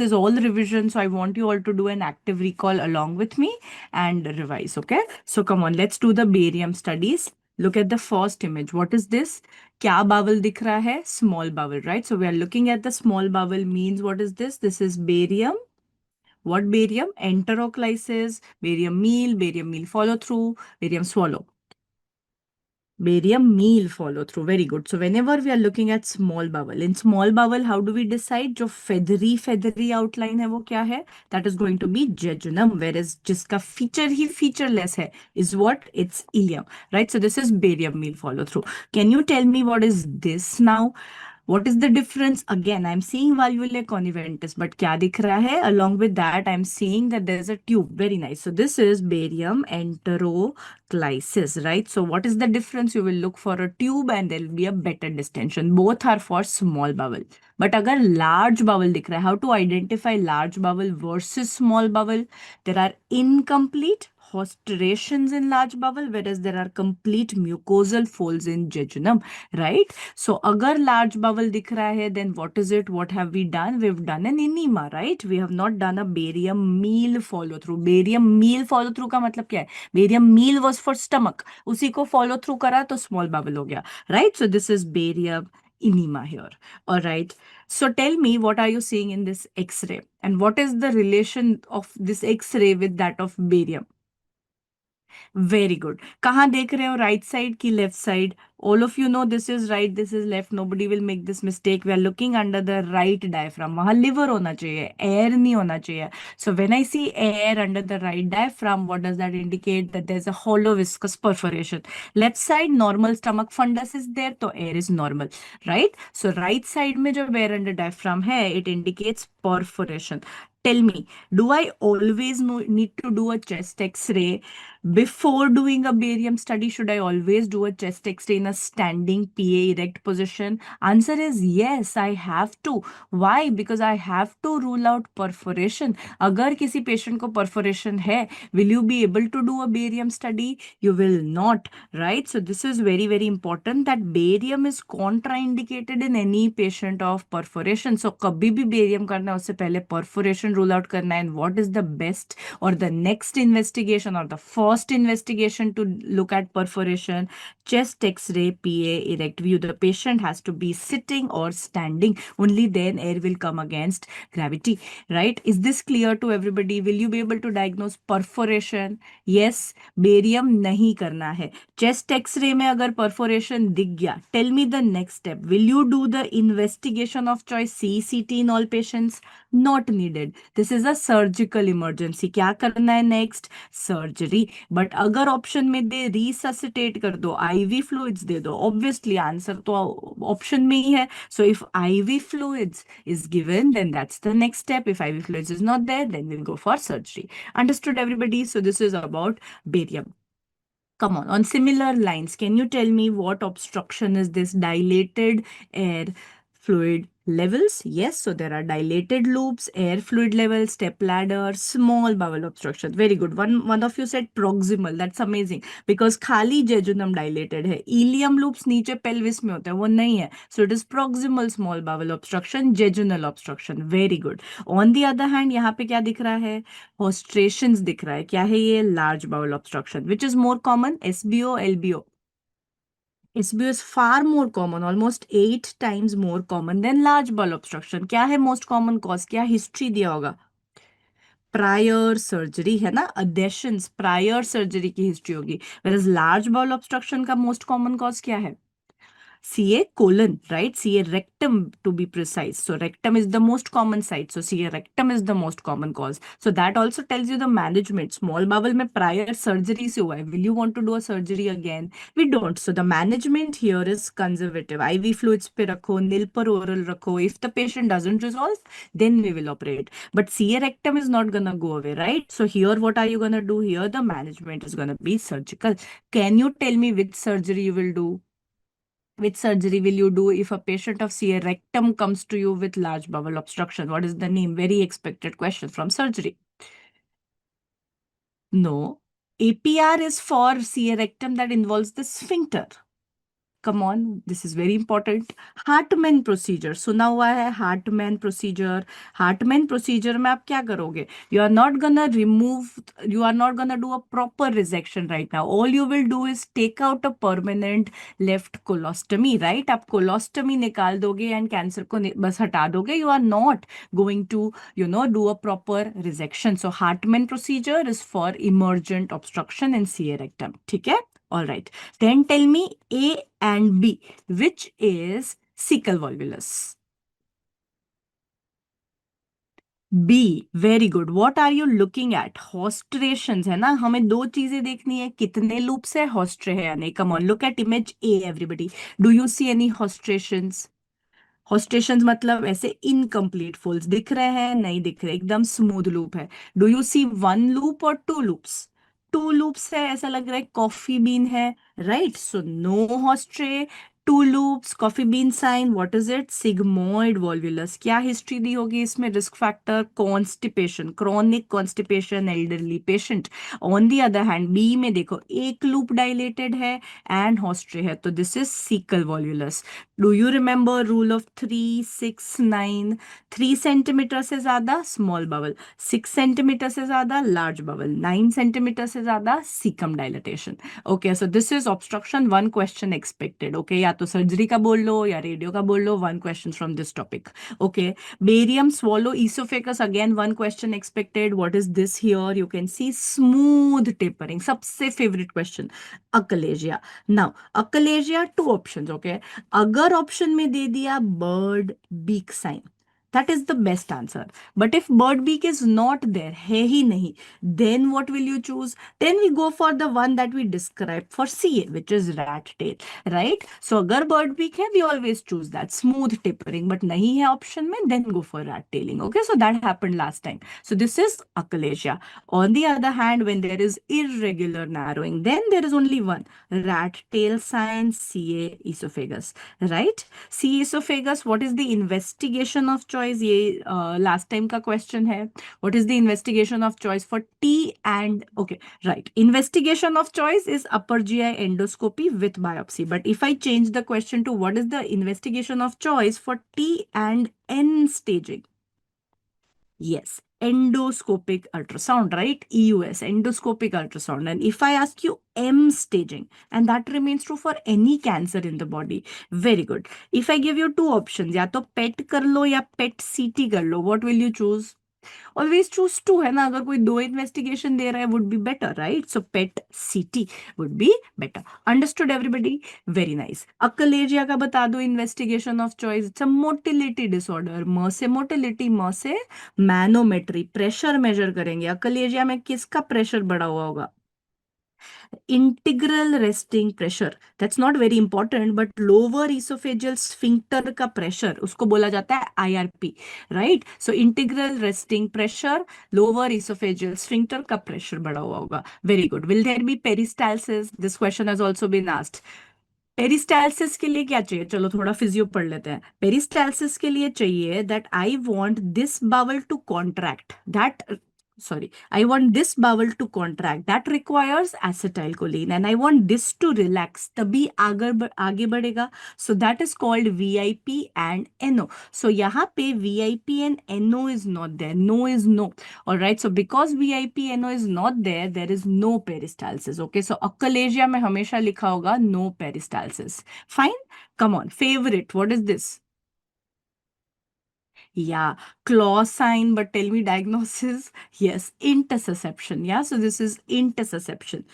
is all revision, so I want you all to do an active recall along with me and revise, okay? So come on, let's do the barium studies. Look at the first image. What is this? क्या bowel दिख रहा है? Small bowel, right? So we are looking at the small bowel means what is this? This is barium. What barium? Enteroclysis, barium meal follow through, barium swallow. Barium meal follow through. Very good. So whenever we are looking at small bowel, in small bowel, how do we decide? जो feathery outline है वो क्या है? That is going to be jejunum. Whereas जिसका feature ही featureless है is what? It's ileum. Right? So this is barium meal follow through. Can you tell me what is this now? What is the difference? Again, I'm seeing valvulae conniventus, but kya dikh raha hai? Along with that, I'm seeing that there's a tube. Very nice. So this is barium enteroclysis, right? So what is the difference? You will look for a tube and there will be a better distension. Both are for small bowel. But agar large bowel dikh raha hai, how to identify large bowel versus small bowel? There are incomplete hosturations in large bowel, whereas there are complete mucosal folds in jejunum, right? So agar large bowel dikh raha hai, then what is it? What have we done? We've done an enema, right? We have not done a barium meal follow through. Barium meal follow through का मतलब क्या है? Barium meal was for stomach. उसी को follow through करा तो small bowel हो गया, right? So this is barium enema here. All right. So tell me, what are you seeing in this X-ray? And what is the relation of this X-ray with that of barium? Very good. कहाँ देख रहे हो? Right side की left side? All of you know this is right, this is left. Nobody will make this mistake. We are looking under the right diaphragm. वहाँ liver होना चाहिए, air नहीं होना चाहिए. So when I see air under the right diaphragm, what does that indicate? That there's a hollow viscous perforation. Left side normal stomach fundus is there, तो air is normal, right? So right side में जो air under diaphragm है, it indicates perforation. Tell me, do I always need to do a chest X-ray before doing a barium study? Should I always do a chest X-ray in a standing PA erect position? Answer is yes, I have to. Why? Because I have to rule out perforation. अगर किसी patient को perforation है, will you be able to do a barium study? You will not, right? So this is very, very important that barium is contraindicated in any patient of perforation. So कभी भी barium करना है उससे पहले perforation rule out करना है. And what is the best or the next investigation or the first investigation to look at perforation? Chest X-ray, PA erect view. The patient has to be sitting or standing. Only then air will come against gravity, right? Is this clear to everybody? Will you be able to diagnose perforation? Yes, barium नहीं करना है. Chest X-ray में अगर perforation दिख गया, tell me the next step. Will you do the investigation of choice, CCT in all patients? Not needed. This is a surgical emergency. क्या करना है next? Surgery. But अगर option में दे resuscitate कर दो, IV fluids दे दो, obviously answer तो option में ही है. So if IV fluids is given, then that's the next step. If IV fluids is not there, then we'll go for surgery. Understood, everybody? So this is about barium. Come on similar lines, can you tell me what obstruction is this? Dilated air fluid levels. Yes, so there are dilated loops, air fluid level, step ladder, small bowel obstruction. Very good. One of you said proximal. That's amazing because खाली jejunum dilated है. Ileum loops नीचे pelvis में होते हैं, वो नहीं है. So it is proximal small bowel obstruction, jejunal obstruction. Very good. On the other hand, यहाँ पे क्या दिख रहा है? Hostrations दिख रहा है. क्या है ये? Large bowel obstruction. Which is more common? SBO, LBO. SBO is far more common, almost 8 times more common than large bowel obstruction. क्या है most common cause? क्या history दिया होगा? प्रायर सर्जरी है ना, adhesions, प्रायर सर्जरी की history होगी. whereas large bowel obstruction का most common cause क्या है? CA colon, right? CA rectum to be precise. So rectum is the most common site. So CA rectum is the most common cause. So that also tells you the management. Small bowel में prior surgery से हुआ है. Will you want to do a surgery again? We don't. So the management here is conservative. IV fluids पे रखो, nil पर oral रखो. If the patient doesn't resolve, then we will operate. But CA rectum is not gonna go away, right? So here, what are you gonna do here? The management is gonna be surgical. Can you tell me which surgery you will do? Which surgery will you do if a patient of CA rectum comes to you with large bowel obstruction? What is the name? Very expected question from surgery. No. APR is for CA rectum that involves the sphincter. Come on, this is very important. Hartmann procedure सुना हुआ है, Hartmann procedure. Hartmann procedure में आप क्या करोगे? You are not gonna remove, you are not gonna do a proper rejection right now, all you will do is take out a permanent left colostomy, right? आप colostomy निकाल दोगे and cancer को बस हटा दोगे, you are not going to do a proper resection. So Hartmann procedure is for emergent obstruction in CA rectum. ठीक है? All right. Then tell me A and B, which is cecal volvulus? B, very good. What are you looking at? Hostrations है ना, हमें दो चीजें देखनी है, कितने लूप्स है, हॉस्ट्रे है या नहीं. Come on, look at image A, everybody. Do you see any hostrations? हॉस्टेशंस मतलब ऐसे इनकम्प्लीट फोल्स दिख रहे हैं? नहीं दिख रहे, एकदम स्मूथ लूप है. Do you see one loop और टू लूप्स? टू लूप्स है, ऐसा लग रहा है कॉफी बीन है, right? So no haustrae, two loops, coffee bean sign. What is it? Sigmoid volvulus. क्या हिस्ट्री दी होगी इसमें? Risk factor constipation, chronic constipation, elderly patient. On the other hand B में देखो, एक लूप डायलेटेड है and हॉस्ट्रे है, तो this is sickle volvulus. Do you remember rule of 3, 6, 9? 3 centimetre से ज्यादा स्मॉल बबल, 6 सेंटीमीटर से ज्यादा लार्ज बबल, 9 सेंटीमीटर से ज्यादा caecum dilatation. Okay, so this is obstruction. One question expected. Okay, या तो सर्जरी का बोल लो या रेडियो का बोल लो, one question from this topic. Okay, barium swallow esophagus, again one question expected. What is this here? You can see smooth tapering, सबसे favorite question. Achalasia. Now achalasia, two options. Okay, अगर option में दे दिया bird beak sign, that is the best answer. But if bird beak is not there, है ही नहीं, then what will you choose? Then we go for the one that we describe for CA, which is rat tail, right? So अगर bird beak है, we always choose that smooth tapering, but नहीं है option में, then go for rat tailing. Okay, so that happened last time. So this is achalasia. On the other hand, when there is irregular narrowing, then there is only one, rat tail sign, CA esophagus, right? CA esophagus, what is the investigation of choice? ये last time का question है. What is the investigation of choice for T and, okay, right, investigation of choice is upper GI endoscopy with biopsy. But if I change the question to what is the investigation of choice for T and N staging? Yes, endoscopic ultrasound, right? EUS, endoscopic ultrasound. And if I ask you M staging, and that remains true for any cancer in the body. Very good. If I give you two options, या तो PET कर लो या PET CT कर लो, what will you choose? Always choose two है ना, अगर कोई दो इन्वेस्टिगेशन दे रहा है, would be better, right? So PET CT would be better. Understood everybody? Very nice. Achalasia का बता दो investigation of choice. It's a motility disorder. M से मोटिलिटी, म से मैनोमेट्री, प्रेशर मेजर करेंगे. अकलेजिया में किसका प्रेशर बढ़ा हुआ होगा? Integral resting pressure. That's not very important, but lower oesophageal sphincter का प्रेशर, उसको बोला जाता है IRP, right? So integral resting pressure, lower oesophageal sphincter का प्रेशर बढ़ा हुआ होगा. Very good. Will there be peristalsis? This question has also been asked. Peristalsis के लिए क्या चाहिए? चलो थोड़ा फिजियो पढ़ लेते हैं. पेरिस्टालसिस के लिए चाहिए that I want this bowel to contract, that, sorry, I want this bowel to contract, that requires acetylcholine, and I want this to relax, तभी आगे बढ़ेगा. So that is called VIP and NO. So यहाँ पे VIP and NO is not there. No is no. All right. So because VIP NO is not there, there is no peristalsis. Okay. So achalasia में हमेशा लिखा होगा no peristalsis. Fine. Come on. Favorite. What is this? Yeah, claw sign, but tell me diagnosis. Yes, intussusception. Yeah, so this is intussusception.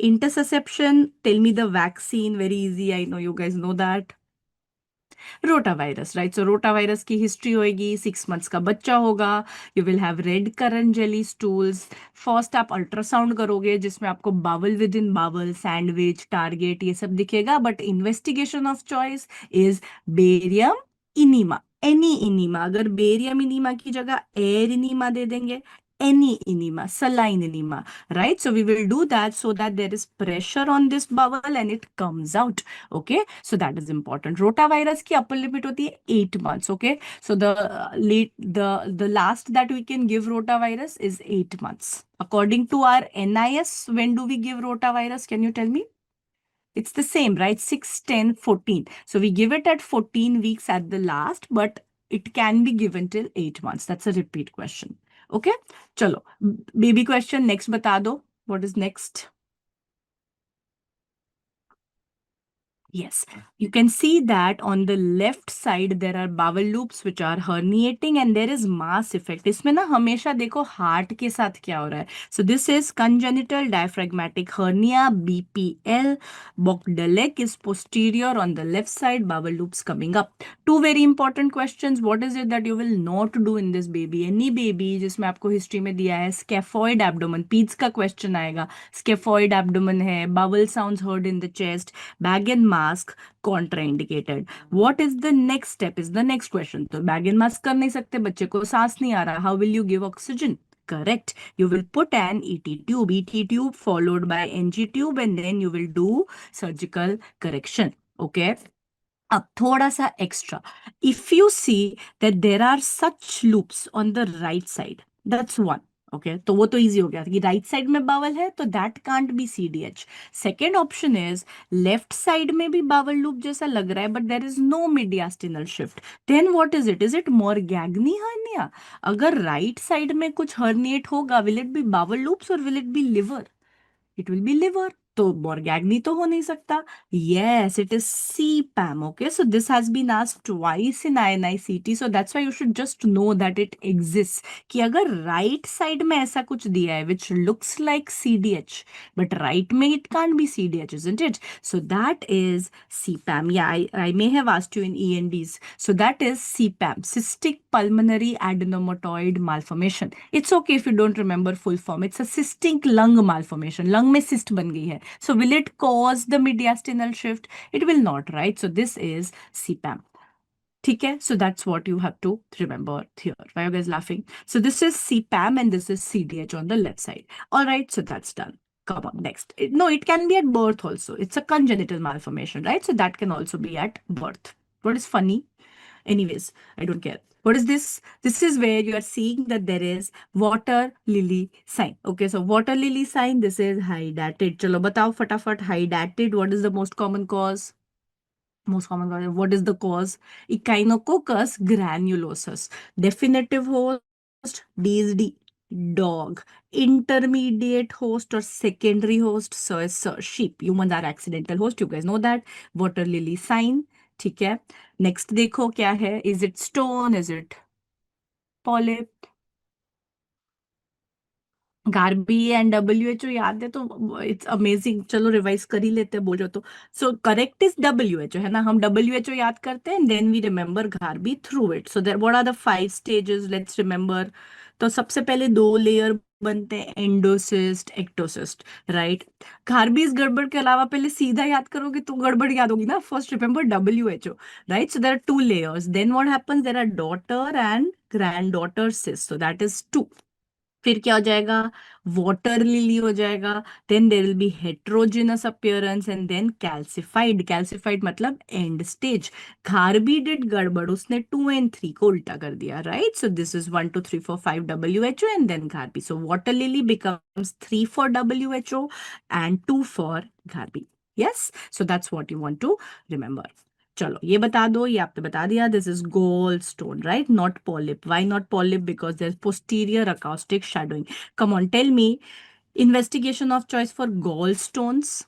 Intussusception, tell me the vaccine. Very easy. I know you guys know that. Rotavirus, right? So rotavirus की history होगी, 6 months का बच्चा होगा, you will have red currant jelly stools. First आप ultrasound करोगे जिसमें आपको bowel within bowel, sandwich, target, ये सब दिखेगा. But investigation of choice is barium enema, any enema. अगर बेरियम इनीमा की जगह एयर इनीमा दे देंगे, any enema, saline enema, right? So we will do that so that there is pressure on this bowel and it comes out. Okay, so that is important. Rotavirus की upper limit होती है 8 months. Okay, so the last that we can give rotavirus is 8 months according to our NIS. When do we give rotavirus? Can you tell me? It's the same, right? 6, 10, 14. So we give it at 14 weeks at the last, but it can be given till 8 months. That's a repeat question. Okay? Chalo. Baby question, next bata do. What is next? Yes, you can see that on the left side there are bowel loops which are herniating and there is mass effect. इसमें ना हमेशा देखो heart के साथ क्या हो रहा है. So this is congenital diaphragmatic hernia BPL. Bogdalek is posterior on the left side, bowel loops coming up. Two very important questions. What is it that you will not do in this baby? Any baby जिसमें आपको history में दिया है scaphoid abdomen. Pitt's का question आएगा. Scaphoid abdomen है, bowel sounds heard in the chest, bag and mask contraindicated. What is the next step is the next question. तो bag and mask कर नहीं सकते, बच्चे को सांस नहीं आ रहा. How will you give oxygen? Correct. You will put an ET tube followed by NG tube and then you will do surgical correction. Okay. अब थोड़ा सा extra. If you see that there are such loops on the right side, that's one. Okay, तो वो तो easy हो गया कि right side में bowel है तो that can't be CDH. Second option is left side में भी bowel loop जैसा लग रहा है but there is no mediastinal shift. Then what is it? Is it Morgagni hernia? अगर right side में कुछ herniate होगा, will it be bowel loops or will it be liver? It will be liver. तो Morgagni तो हो नहीं सकता. Yes, it is CPAM. Okay, so this has been asked twice in INI-CT. So that's why you should just know that it exists. कि अगर right side में ऐसा कुछ दिया है, which looks like CDH, but right में it can't be CDH, isn't it? So that is CPAM. Yeah, I may have asked you in ENDs. So that is CPAM, cystic pulmonary adenomatoid malformation. It's okay if you don't remember full form. It's a cystic lung malformation. Lung में cyst बन गई है. So will it cause the mediastinal shift? It will not, right? So this is CPAM. ठीक है? So that's what you have to remember here. Why are you guys laughing? So this is CPAM and this is CDH on the left side. All right, so that's done. Come on, next. No, it can be at birth also. It's a congenital malformation, right? So that can also be at birth. What is funny? Anyways, I don't care. What is this? This is where you are seeing that there is water lily sign. Okay, so water lily sign, this is hydatid. Chalo batao fatafat, hydatid. What is the most common cause? Most common cause. What is the cause? Echinococcus granulosus. Definitive host, DSD, dog. Intermediate host or secondary host, so is sheep. Humans are accidental host. You guys know that. Water lily sign. ठीक है. Next देखो क्या है. Is it stone, is it polyp? गार्बी and WHO याद है तो it's amazing. चलो रिवाइज कर ही लेते हैं, बोलो तो. सो करेक्ट इज WHO, है ना. हम WHO याद करते हैं देन वी रिमेंबर गार्बी through it. So there what are the 5 stages, let's remember. तो सबसे पहले 2 लेयर बनते हैं, एंडोसिस्ट एक्टोसिस्ट, राइट. गार्बीज गड़बड़ के अलावा पहले सीधा याद करोगे तो गड़बड़ याद होगी ना. First remember WHO, right. So there are 2 layers. Then what happens, there are daughter and granddaughter cyst. So that is 2. फिर क्या हो जाएगा, वाटर लिली हो जाएगा. Then there will be heterogeneous appearance and then calcified. Calcified मतलब end stage. खारबी did गड़बड़, उसने 2 and 3 को उल्टा कर दिया, right. So this is 1 2 3 4 5 WHO and then खारबी. So water lily becomes 3 for WHO and 2 for खारबी. Yes, so that's what you want to remember. चलो ये बता दो, ये आपने बता दिया. This is gallstone, right, not polyp. Why not polyp? Because there is posterior acoustic shadowing. Come on, tell me. Investigation of choice for gallstones.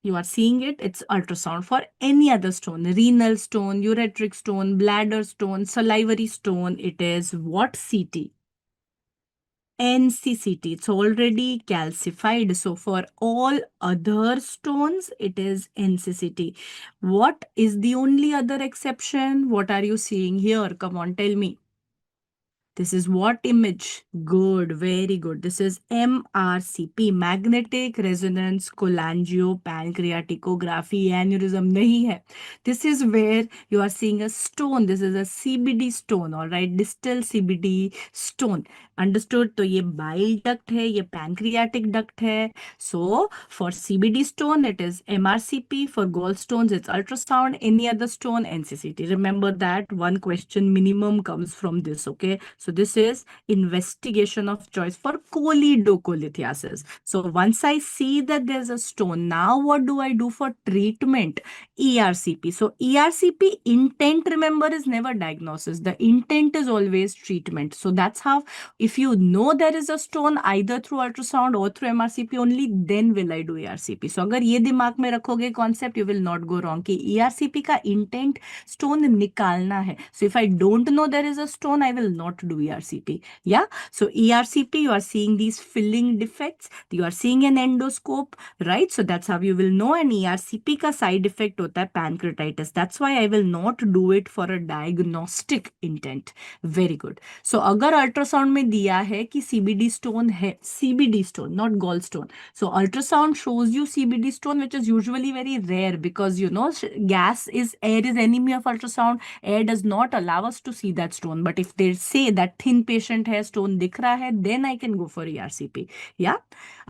You are seeing it. It's ultrasound. For any other stone, renal stone, ureteric stone, bladder stone, salivary stone, it is what CT? NCCT. It's already calcified. So for all other stones, it is NCCT. What is the only other exception? What are you seeing here? Come on, tell me. This is what image? Good, very good. This is MRCP, magnetic resonance cholangiopancreaticography. Aneurysm nahi hai. This is where you are seeing a stone. This is a CBD stone, all right, distal CBD stone. Understood? तो ये bile duct है, ये pancreatic duct है. So for CBD stone, it is MRCP. For gallstones, it's ultrasound. Any other stone, NCCT. Remember that one question minimum comes from this. Okay. So So this is investigation of choice for choledocholithiasis. So once I see that there's a stone, now what do I do for treatment? ERCP. So ERCP intent, remember, is never diagnosis. The intent is always treatment. So that's how, if you know there is a stone either through ultrasound or through MRCP only, then will I do ERCP. So अगर ये दिमाग में रखोगे concept, you will not go wrong कि ERCP का intent stone निकालना है. So if I don't know there is a stone, I will not do ERCP. Yeah. So ERCP, you are seeing these filling defects. You are seeing an endoscope, right? So that's how you will know. And ERCP का side effect होता है pancreatitis. That's why I will not do it for a diagnostic intent. Very good. So अगर ultrasound में दिया है कि CBD stone है, CBD stone, not gallstone. So ultrasound shows you CBD stone, which is usually very rare because, you know, air is enemy of ultrasound. Air does not allow us to see that stone. But if they say that thin patient hai, stone dikh raha hai, then I can go for ERCP. Yeah,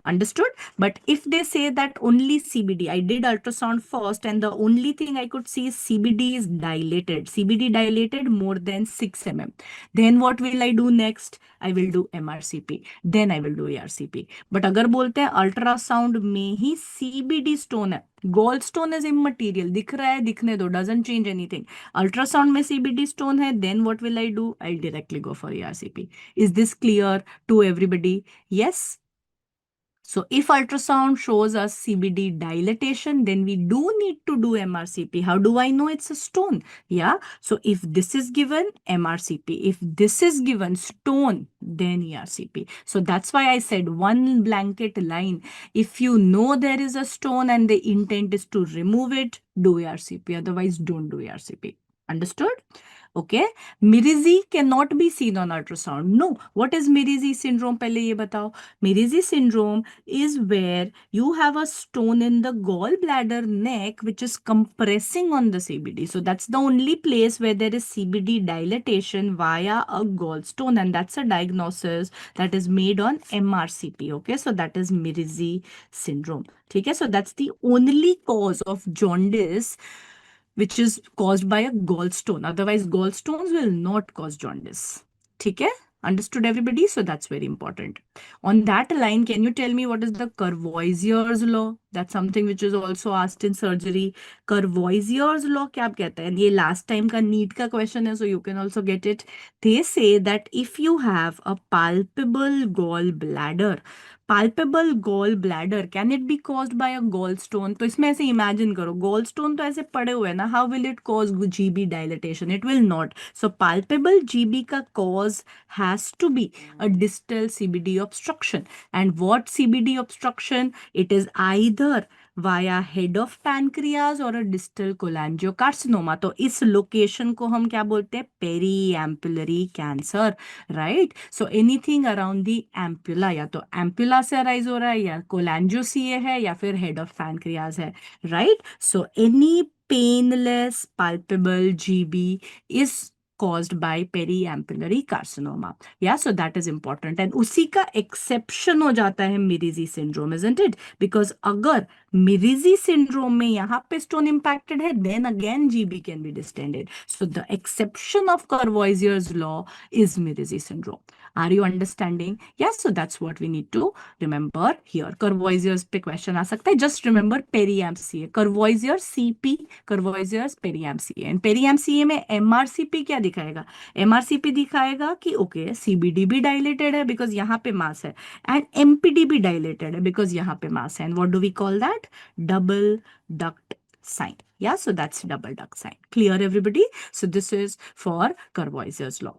understood? But if they say that only CBD, I did ultrasound first and the only thing I could see is CBD is dilated. CBD dilated more than 6 mm. Then what will I do next? I will do MRCP. Then I will do ERCP. But अगर बोलते हैं ultrasound में ही CBD stone है, gall stone is immaterial, दिख रहा है दिखने दो, डजंट चेंज एनीथिंग. अल्ट्रासाउंड में CBD स्टोन है, then what will I do? I directly go for ERCP. Is this clear to everybody? Yes. So if ultrasound shows us CBD dilatation, then we do need to do MRCP. How do I know it's a stone? Yeah. So if this is given, MRCP. If this is given, stone, then ERCP. So that's why I said one blanket line. If you know there is a stone and the intent is to remove it, do ERCP. Otherwise, don't do ERCP. Understood? Okay. Mirizi cannot be seen on ultrasound. No. What is Mirizi syndrome? पहले ये बताओ. Mirizi syndrome is where you have a stone in the gallbladder neck which is compressing on the CBD. So that's the only place where there is CBD dilatation via a gallstone, and that's a diagnosis that is made on MRCP. Okay, so that is Mirizi syndrome. Okay, so that's the only cause of jaundice which is caused by a gallstone. Otherwise, gallstones will not cause jaundice. Okay? Understood, everybody? So that's very important. On that line, can you tell me what is the Courvoisier's law? That's something which is also asked in surgery. Courvoisier's law क्या कहता है? ये last time का NEET का question है, so you can also get it. They say that if you have a palpable gallbladder, can it be caused by a gallstone? तो इसमें ऐसे imagine करो, gallstone तो ऐसे पड़े हुए हैं ना, how will it cause GB dilatation? It will not. So palpable GB का cause has to be a distal CBD obstruction. And what CBD obstruction? It is either via head of pancreas or a distal cholangiocarcinoma. तो इस location को हम क्या बोलते हैं? Periampullary cancer, right? So anything around the ampulla, या तो ampulla से अराइज हो रहा है, या कोलैंजियोसीए है, या फिर हेड ऑफ पैनक्रियाज है, right? So any painless palpable GB is caused by periampullary carcinoma. Yeah, so that is important. And उसी का exception हो जाता है Mirizi syndrome, isn't it? Because अगर Mirizi syndrome में यहाँ पे stone impacted है, then again GB can be distended. So the exception of Courvoisier's law is Mirizi syndrome. Are you understanding? Yes, so that's what we need to remember here. Courvoisier's पे question आ सकता है. Just remember periampsia. Courvoisier CP, Courvoisier's periampsia. And periampsia में MRCP क्या दिखाएगा? MRCP दिखाएगा कि okay, CBD भी dilated है because यहाँ पे mass है, and MPD भी dilated है because यहाँ पे mass है. And what do we call that? Double duct sign. Yeah, so that's double duct sign. Clear, everybody? So this is for Courvoisier's law.